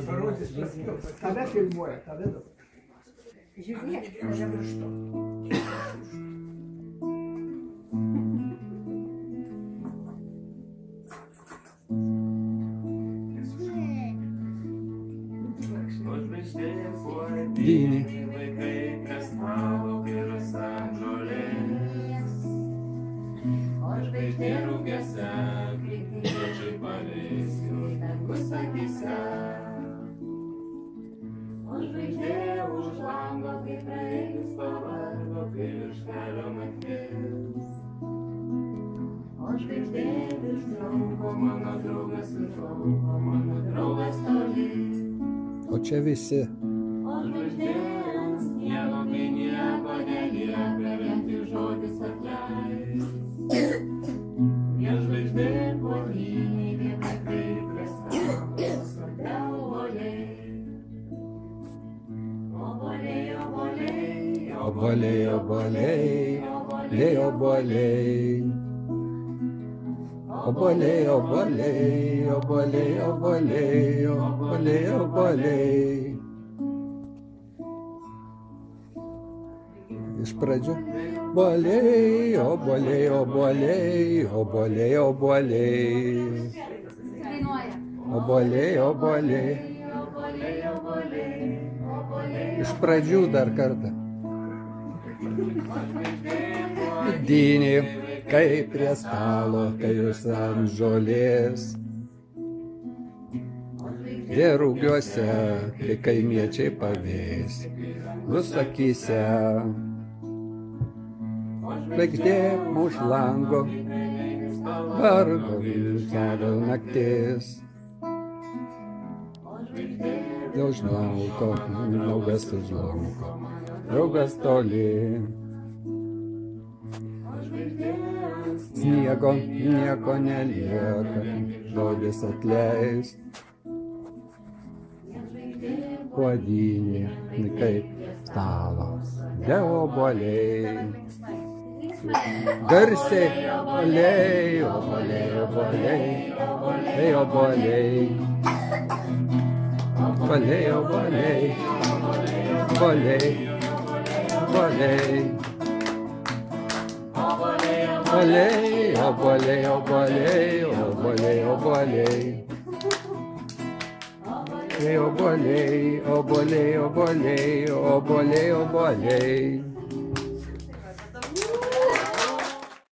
Parodys paskiau. Tave filmuoja, tave dabar. Žiūrėk, nežavirštu. Dynį. O žvaigždė rūgėse, kryptiečiai paleisiu, dangus akyse. O žvaigždė už lango, kai praeivis pavargo, kai virš kelio naktis. O žvaigždė virš draugo, mano draugas užaugo, mano draugas toli. O čia visi. O žvaigždė ant sniego, kai nieko nelieka, vien tik žodis atleis. Vien žvaigždė puolynį, viena kaip prie stalo, svarbia obuoliai. Obuoliai, obuoliai, Obuoliai, obuoliai, obuoliai. Obuoliai, obuoliai, obuoliai, obuoliai, obuoliai, obuoliai. Iš pradžių. Obuoliai, obuoliai, obuoliai, obuoliai, obuoliai. Obuoliai, obuoliai. Iš pradžių dar kartą. Dynį, kaip prie stalo, kai jūs ant žolės. Rūgiuose, kai kaimiečiai pavės, bus akyse. Žvaigždė už lango, vargo kelio naktis. Dėl žinauko, draugas už lango, draugas toli. Sniego, nieko nelieka, žodis atleis. Puodynį, kaip stalas, be obuoliai. Garsiai, obuoliai, obuoliai, obuoliai, obuoliai. Obuoliai, obuoliai, obuoliai, obuoliai. Obuoliai, obuoliai, obuoliai, obuoliai, obuoliai. Obuoliai, obuoliai, obuoliai, obuoliai, obuoliai.